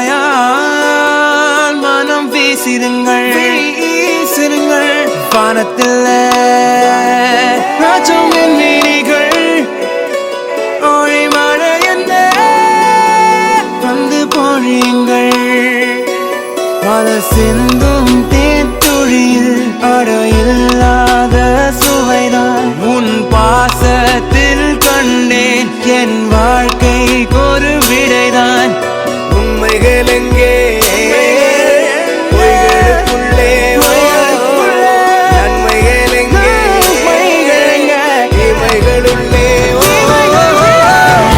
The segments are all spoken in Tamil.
புன்னகையால் மனம் வீசிருங்கள் வானத்தில் ராஜமின் வீதிகள் ஒளி மழை என்ன வந்து பொழியுங்கள் மலர் சிந்தும் தேத்துழியில் அடையில்லாத சுவைதான் உன் பாசத்தில் கண்டேன் என் வாழ்க்கைக்கு ஒரு விடைதான் உண்மைகள் எங்கே பொய்களுக்குள்ளே நன்மைகள் எங்கே இமைகளுள்ளே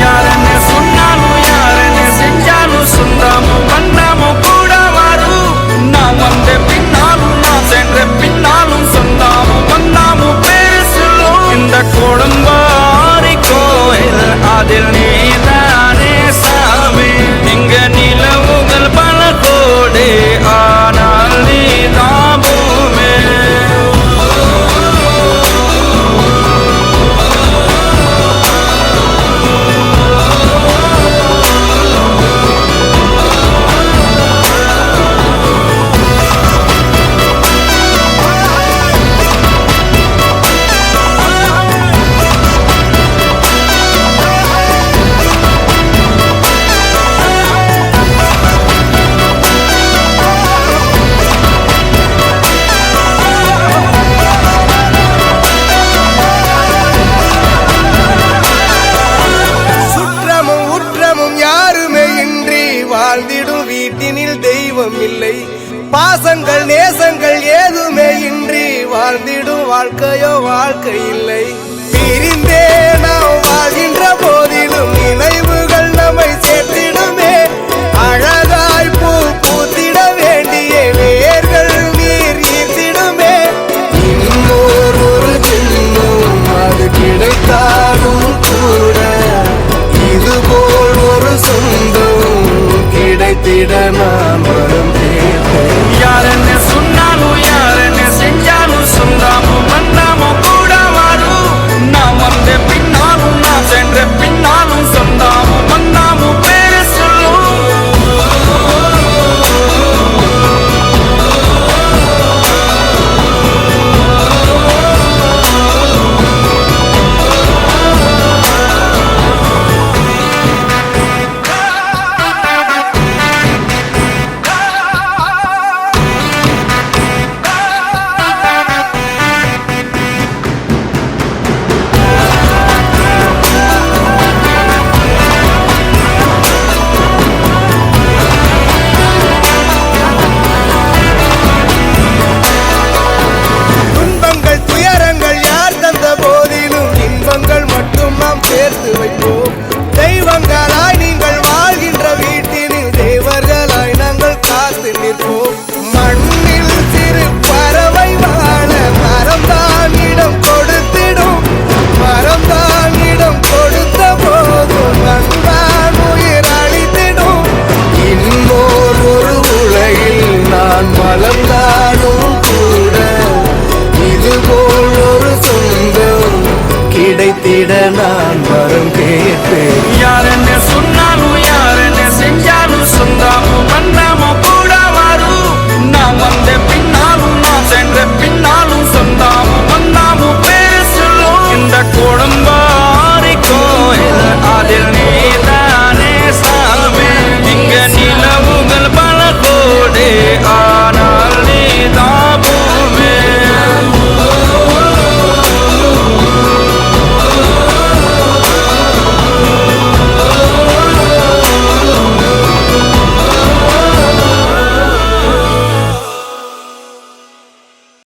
யாரென்ன சொன்னாலும் யாரென்ன செஞ்சாலும் சொந்தாமும் வந்தாமும் கூட வரும் நான் வந்த பின்னாலும் நான் சென்ற பின்னாலும் சொந்தாமும் வந்தாமும் பேரு சொல்லும் இந்த கொடும்பாரி கோயில் அதில் நீதானே சாமி இங்க நிலவுகள் பல கோடி ஆனால் நீதான் பூமி வாழ்ந்திடும் வீட்டினில் தெய்வம் இல்லை பாசங்கள் நேசங்கள் ஏதுமே இன்றி வாழ்ந்திடும் வாழ்க்கையோ வாழ்க்கை இல்லை பிரிந்தே நாம் வாழ்கின்ற போதிலும் நினைவுகள் நம்மை சேர்த்திடுமே அழகாய் பூ பூத்திட வேண்டிய வேர்கள் நீர் ஈர்த்திடுமே இன்னொரு ஜென்மம் அது கிடைத்தாலும் கூட இதுபோல் ஒரு சொந்தம் கிடைத்திட நான் வரும் யாரென்ன சொன்னாலும் யாரென்ன செஞ்சாலும் சொந்தாமும் வந்தாமும் கூட வரும் நான் வந்த பின்னாலும் நான் சென்ற பின்னாலும் சொந்தாமும் வந்தாமும் பேரு சொல்லும் சேர்த்து வைப்போம் தெய்வங்களாய் நீங்கள் வாழ்கின்ற வீட்டினில் தேவர்களாய் நாங்கள் காத்து நிற்போம் மண்ணில் சிறு பறவை வாழ மரம்தான் இடம் கொடுத்திடும் மரம்தான் இடம் கொடுத்த போதும் நண்பான் உயிர் அளித்திடும் இன்னொரு ஒரு உலகில் நான் வளர்ந்தாலும் கூட இதுபோல் ஒரு சொந்தம் கிடைத்திட நான் வரம் கேட்பேன்